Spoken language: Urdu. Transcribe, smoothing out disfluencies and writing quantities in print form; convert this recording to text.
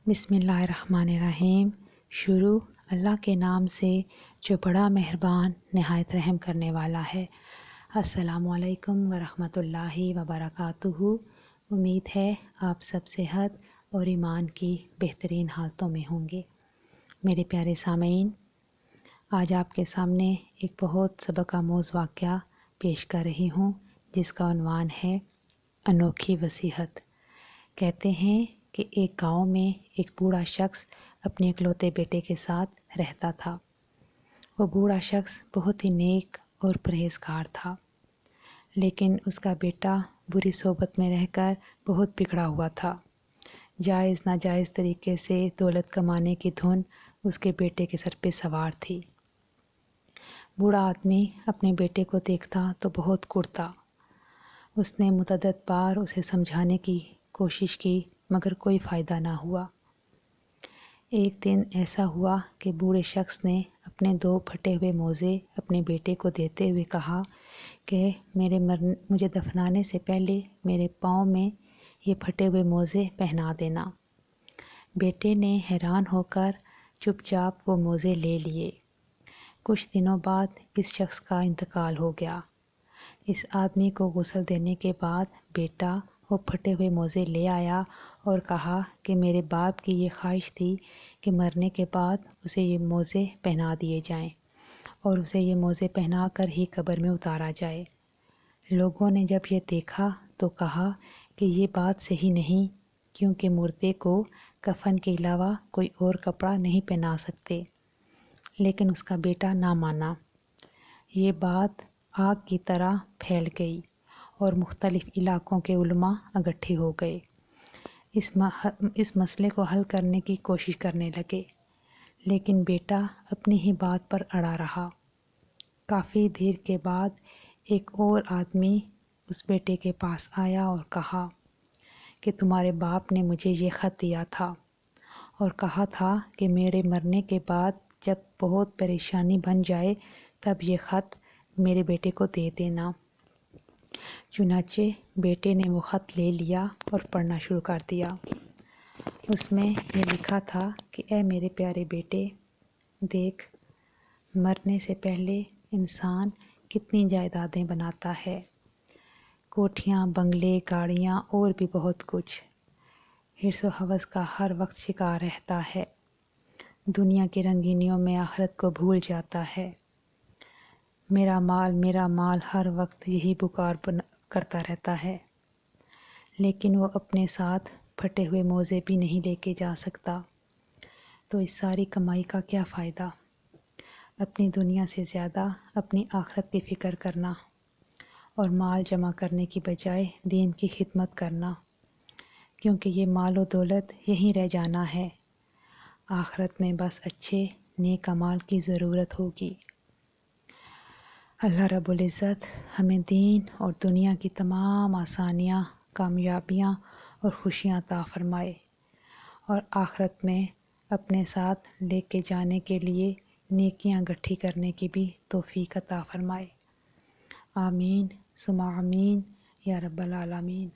بسم اللہ الرحمن الرحیم۔ شروع اللہ کے نام سے جو بڑا مہربان نہایت رحم کرنے والا ہے۔ السلام علیکم ورحمۃ اللہ وبرکاتہ۔ امید ہے آپ سب صحت اور ایمان کی بہترین حالتوں میں ہوں گے۔ میرے پیارے سامعین، آج آپ کے سامنے ایک بہت سبق آموز واقعہ پیش کر رہی ہوں جس کا عنوان ہے انوکھی وصیحت۔ کہتے ہیں کہ ایک گاؤں میں ایک بوڑھا شخص اپنے اکلوتے بیٹے کے ساتھ رہتا تھا۔ وہ بوڑھا شخص بہت ہی نیک اور پرہیزگار تھا، لیکن اس کا بیٹا بری صحبت میں رہ کر بہت بگڑا ہوا تھا۔ جائز ناجائز طریقے سے دولت کمانے کی دھن اس کے بیٹے کے سر پہ سوار تھی۔ بوڑھا آدمی اپنے بیٹے کو دیکھتا تو بہت کڑتا۔ اس نے متعدد بار اسے سمجھانے کی کوشش کی مگر کوئی فائدہ نہ ہوا۔ ایک دن ایسا ہوا کہ بوڑھے شخص نے اپنے 2 پھٹے ہوئے موزے اپنے بیٹے کو دیتے ہوئے کہا کہ مجھے دفنانے سے پہلے میرے پاؤں میں یہ پھٹے ہوئے موزے پہنا دینا۔ بیٹے نے حیران ہو کر چپ چاپ وہ موزے لے لیے۔ کچھ دنوں بعد اس شخص کا انتقال ہو گیا۔ اس آدمی کو غسل دینے کے بعد بیٹا وہ پھٹے ہوئے موزے لے آیا اور کہا کہ میرے باپ کی یہ خواہش تھی کہ مرنے کے بعد اسے یہ موزے پہنا دیے جائیں اور اسے یہ موزے پہنا کر ہی قبر میں اتارا جائے۔ لوگوں نے جب یہ دیکھا تو کہا کہ یہ بات صحیح نہیں، کیونکہ مردے کو کفن کے علاوہ کوئی اور کپڑا نہیں پہنا سکتے، لیکن اس کا بیٹا نہ مانا۔ یہ بات آگ کی طرح پھیل گئی اور مختلف علاقوں کے علماء اکٹھے ہو گئے۔ اس مسئلے کو حل کرنے کی کوشش کرنے لگے، لیکن بیٹا اپنی ہی بات پر اڑا رہا۔ کافی دیر کے بعد ایک اور آدمی اس بیٹے کے پاس آیا اور کہا کہ تمہارے باپ نے مجھے یہ خط دیا تھا اور کہا تھا کہ میرے مرنے کے بعد جب بہت پریشانی بن جائے تب یہ خط میرے بیٹے کو دے دینا۔ چنانچہ بیٹے نے وہ خط لے لیا اور پڑھنا شروع کر دیا۔ اس میں یہ لکھا تھا کہ اے میرے پیارے بیٹے، دیکھ، مرنے سے پہلے انسان کتنی جائیدادیں بناتا ہے، کوٹھیاں، بنگلے، گاڑیاں اور بھی بہت کچھ۔ حرص و ہوس کا ہر وقت شکار رہتا ہے، دنیا کی رنگینیوں میں آخرت کو بھول جاتا ہے۔ میرا مال ہر وقت یہی پکار کرتا رہتا ہے، لیکن وہ اپنے ساتھ پھٹے ہوئے موزے بھی نہیں لے کے جا سکتا، تو اس ساری کمائی کا کیا فائدہ؟ اپنی دنیا سے زیادہ اپنی آخرت کی فکر کرنا اور مال جمع کرنے کی بجائے دین کی خدمت کرنا، کیونکہ یہ مال و دولت یہیں رہ جانا ہے، آخرت میں بس اچھے نیک اعمال کی ضرورت ہوگی۔ اللہ رب العزت ہمیں دین اور دنیا کی تمام آسانیاں، کامیابیاں اور خوشیاں عطا فرمائے، اور آخرت میں اپنے ساتھ لے کے جانے کے لیے نیکیاں گٹھی کرنے کی بھی توفیق عطا فرمائے۔ آمین ثم آمین یا رب العالمین۔